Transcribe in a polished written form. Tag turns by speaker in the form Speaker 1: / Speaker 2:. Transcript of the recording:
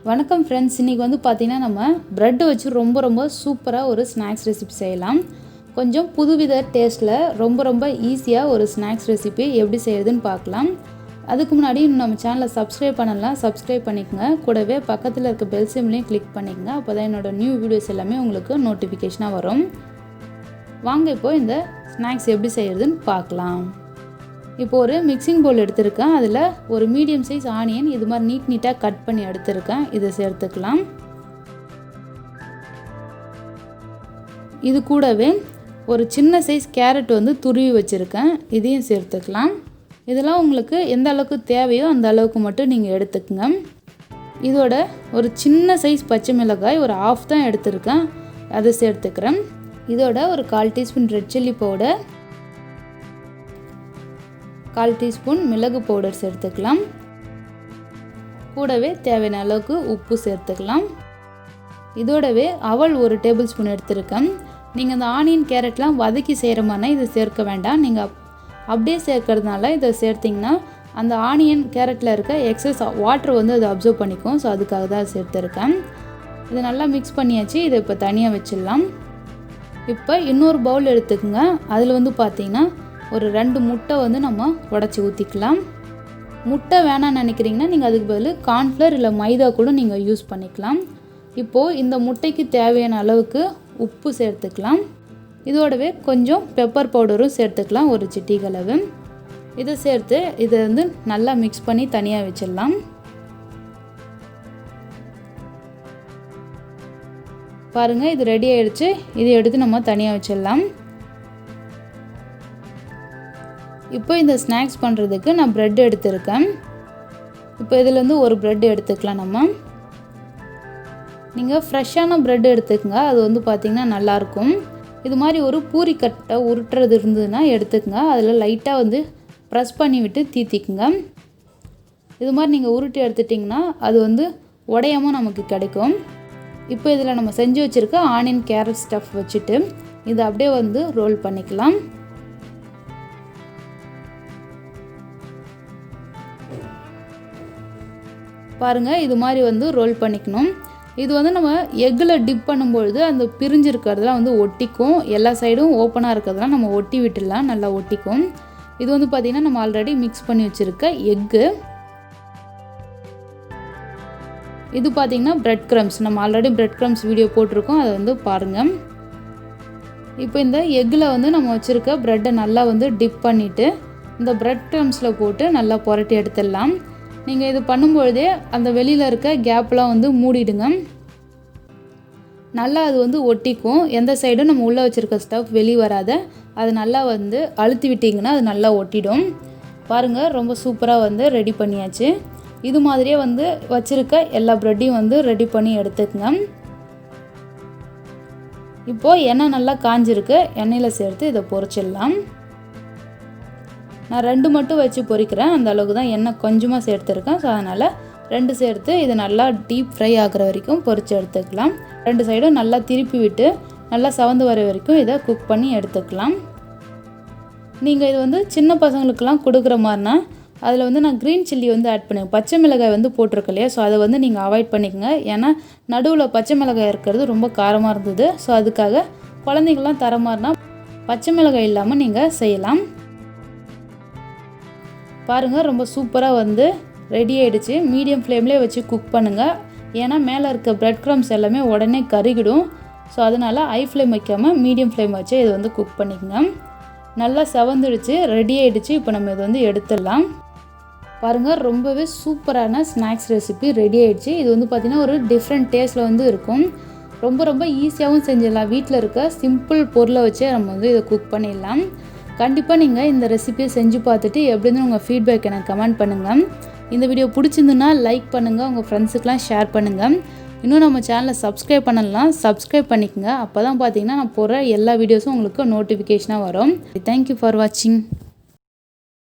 Speaker 1: வணக்கம் ஃப்ரெண்ட்ஸ், இன்றைக்கி வந்து பார்த்திங்கன்னா நம்ம ப்ரெட் வச்சு ரொம்ப சூப்பராக ஒரு ஸ்நாக்ஸ் ரெசிபி செய்யலாம். கொஞ்சம் புதுவித டேஸ்ட்டில் ரொம்ப ஈஸியாக ஒரு ஸ்நாக்ஸ் ரெசிபி எப்படி செய்யுதுன்னு பார்க்கலாம். அதுக்கு முன்னாடி இன்னும் நம்ம சேனலை சப்ஸ்கிரைப் பண்ணலாம், சப்ஸ்கிரைப் பண்ணிக்கோங்க. கூடவே பக்கத்தில் இருக்க பெல் சிம்லையும் கிளிக் பண்ணிக்கோங்க. அப்போ தான் என்னோடய நியூ வீடியோஸ் எல்லாமே உங்களுக்கு நோட்டிஃபிகேஷனாக வரும். வாங்க இப்போது இந்த ஸ்நாக்ஸ் எப்படி செய்கிறதுன்னு பார்க்கலாம். இப்போ ஒரு மிக்சிங் பவுல் எடுத்திருக்கேன். அதில் ஒரு மீடியம் சைஸ் ஆனியன் இது மாதிரி நீட்டாக கட் பண்ணி எடுத்திருக்கேன். இதை சேர்த்துக்கலாம். இது கூடவே ஒரு சின்ன சைஸ் கேரட் வந்து துருவி வச்சுருக்கேன். இதையும் சேர்த்துக்கலாம். இதெல்லாம் உங்களுக்கு எந்த அளவுக்கு தேவையோ அந்த அளவுக்கு மட்டும் நீங்கள் எடுத்துக்கங்க. இதோட ஒரு சின்ன சைஸ் பச்சை மிளகாய் ஒரு ஆஃப் தான் எடுத்திருக்கேன், அதை சேர்த்துக்கிறேன். இதோட ஒரு 1/4 teaspoon red chilli powder, 1/4 teaspoon மிளகு பவுடர் சேர்த்துக்கலாம். கூடவே தேவையான அளவுக்கு உப்பு சேர்த்துக்கலாம். இதோடவே அவல் ஒரு டேபிள் ஸ்பூன் எடுத்துருக்கேன். நீங்கள் இந்த ஆனியன் கேரட்லாம் வதக்கி செய்கிற மாதிரினா இதை சேர்க்க வேண்டாம். நீங்கள் அப்படியே சேர்க்கறதுனால இதை சேர்த்திங்கன்னா அந்த ஆனியன் கேரட்டில் இருக்க எக்ஸஸ் வாட்டர் வந்து அதை அப்சர்வ் பண்ணிக்கும். ஸோ அதுக்காக தான் சேர்த்துருக்கேன். இதை நல்லா மிக்ஸ் பண்ணியாச்சு. இதை இப்போ தனியாக வச்சிடலாம். இப்போ இன்னொரு பவுல் எடுத்துக்கோங்க. அதில் வந்து பார்த்திங்கன்னா ஒரு 2 முட்டை வந்து நம்ம உடச்சி ஊற்றிக்கலாம். முட்டை வேணான்னு நினைக்கிறீங்கன்னா நீங்கள் அதுக்கு பதில் கார்ன்ஃப்ளவர் இல்லை மைதா கூட நீங்கள் யூஸ் பண்ணிக்கலாம். இப்போது இந்த முட்டைக்கு தேவையான அளவுக்கு உப்பு சேர்த்துக்கலாம். இதோடவே கொஞ்சம் பெப்பர் பவுடரும் சேர்த்துக்கலாம், ஒரு சிட்டிகளவு. இதை சேர்த்து இதை வந்து நல்லா மிக்ஸ் பண்ணி தனியாக வச்சிடலாம். பாருங்கள், இது ரெடி ஆகிடுச்சு. இதை எடுத்து நம்ம தனியாக வச்சிடலாம். இப்போ இந்த ஸ்நாக்ஸ் பண்ணுறதுக்கு நான் ப்ரெட் எடுத்துருக்கேன். இப்போ இதுலேருந்து ஒரு ப்ரெட் எடுத்துக்கலாம். நீங்கள் ஃப்ரெஷ்ஷான ப்ரெட் எடுத்துக்கங்க, அது வந்து பார்த்திங்கன்னா நல்லாயிருக்கும். இது மாதிரி ஒரு பூரி கட்டை உருட்டுறது இருந்ததுன்னா எடுத்துக்கங்க. அதில் லைட்டாக வந்து ப்ரெஸ் பண்ணி விட்டு தீத்திக்குங்க. இது மாதிரி நீங்கள் உருட்டி எடுத்துட்டிங்கன்னா அது வந்து உடையாமல் நமக்கு கிடைக்கும். இப்போ இதில் நம்ம செஞ்சு வச்சுருக்க ஆனியன் கேரட் ஸ்டஃப் வச்சுட்டு இதை அப்படியே வந்து ரோல் பண்ணிக்கலாம். பாருங்கள், இது மாதிரி வந்து ரோல் பண்ணிக்கணும். இது வந்து நம்ம எக்கில் டிப் பண்ணும்பொழுது அந்த பிரிஞ்சிருக்கிறதுலாம் வந்து ஒட்டிக்கும். எல்லா சைடும் ஓப்பனாக இருக்கிறதுலாம் நம்ம ஒட்டி விட்டுடலாம், நல்லா ஒட்டிக்கும். இது வந்து பார்த்திங்கன்னா நம்ம ஆல்ரெடி மிக்ஸ் பண்ணி வச்சுருக்க எக்கு. இது பார்த்திங்கன்னா ப்ரெட் க்ரம்ஸ். நம்ம ஆல்ரெடி ப்ரெட் க்ரம்ஸ் வீடியோ போட்டிருக்கோம், அதை வந்து பாருங்கள். இப்போ இந்த எக்கில் வந்து நம்ம வச்சுருக்க ப்ரெட்டை நல்லா வந்து டிப் பண்ணிவிட்டு இந்த ப்ரெட் க்ரம்ஸில் போட்டு நல்லா புரட்டி எடுத்துடலாம். நீங்கள் இது பண்ணும்பொழுதே அந்த வெளியில் இருக்க கேப்லாம் வந்து மூடிடுங்க. நல்லா அது வந்து ஒட்டிக்கும். எந்த சைடும் நம்ம உள்ளே வச்சுருக்க ஸ்டஃப் வெளியே வராத அது நல்லா வந்து அழுத்தி விட்டிங்கன்னா அது நல்லா ஒட்டிடும். பாருங்கள், ரொம்ப சூப்பராக வந்து ரெடி பண்ணியாச்சு. இது மாதிரியே வந்து வச்சுருக்க எல்லா ப்ரெட்டையும் வந்து ரெடி பண்ணி எடுத்துக்கங்க. இப்போது எண்ணெய் நல்லா காஞ்சிருக்கு. எண்ணெயில் சேர்த்து இதை பொரிச்சிடலாம். நான் 2 மட்டும் வச்சு பொரிக்கிறேன், அந்த அளவுக்கு தான் எண்ணெய் கொஞ்சமாக சேர்த்துருக்கேன். ஸோ அதனால் 2 சேர்த்து இது நல்லா டீப் ஃப்ரை ஆகிற வரைக்கும் பொரித்து எடுத்துக்கலாம். 2 சைடும் நல்லா திருப்பி விட்டு நல்லா செவந்து வர வரைக்கும் இதை குக் பண்ணி எடுத்துக்கலாம். நீங்கள் இது வந்து சின்ன பசங்களுக்கெல்லாம் கொடுக்குற மாதிரினா அதில் வந்து நான் க்ரீன் சில்லி வந்து ஆட் பண்ணுவேன். பச்சை மிளகாய் வந்து போட்டிருக்கேன் இல்லையா, ஸோ அதை வந்து நீங்கள் அவாய்ட் பண்ணிக்கோங்க. ஏன்னா நடுவில் பச்சை மிளகாய் இருக்கிறது ரொம்ப காரமாக இருந்தது. ஸோ அதுக்காக குழந்தைங்கள்லாம் தர மாதிரினா பச்சை மிளகாய் இல்லாமல் நீங்கள் செய்யலாம். பாருங்கள், ரொம்ப சூப்பராக வந்து ரெடி ஆகிடுச்சு. மீடியம் ஃப்ளேம்லேயே வச்சு குக் பண்ணுங்கள். ஏன்னா மேலே இருக்க ப்ரெட் க்ரம்ஸ் எல்லாமே உடனே கருகிடும். ஸோ அதனால் ஹை ஃப்ளேம் வைக்காமல் மீடியம் ஃப்ளேம் வச்சு இது வந்து குக் பண்ணிக்கோங்க. நல்லா செவந்துடுச்சு, ரெடி ஆகிடுச்சு. இப்போ நம்ம இதை வந்து எடுத்துடலாம். பாருங்கள், ரொம்பவே சூப்பரான ஸ்நாக்ஸ் ரெசிபி ரெடி ஆகிடுச்சு. இது வந்து பார்த்திங்கன்னா ஒரு டிஃப்ரெண்ட் டேஸ்ட்டில் வந்து இருக்கும். ரொம்ப ஈஸியாகவும் செஞ்சிடலாம். வீட்டில் இருக்க சிம்பிள் பொருளை வச்சே நம்ம வந்து இதை குக் பண்ணிடலாம். கண்டிப்பாக நீங்கள் இந்த ரெசிபியை செஞ்சு பார்த்துட்டு எப்படின்னு உங்கள் ஃபீட்பேக் எனக்கு கமெண்ட் பண்ணுங்கள். இந்த வீடியோ பிடிச்சிருந்துன்னா லைக் பண்ணுங்கள், உங்கள் ஃப்ரெண்ட்ஸுக்கெலாம் ஷேர் பண்ணுங்கள். இன்னும் நம்ம சேனலை சப்ஸ்கிரைப் பண்ணலாம், சப்ஸ்கிரைப் பண்ணிக்கோங்க. அப்போ தான் பார்த்தீங்கன்னா நான் போடுற எல்லா வீடியோஸும் உங்களுக்கு நோட்டிஃபிகேஷனாக வரும். தேங்க்யூ ஃபார் வாட்சிங்.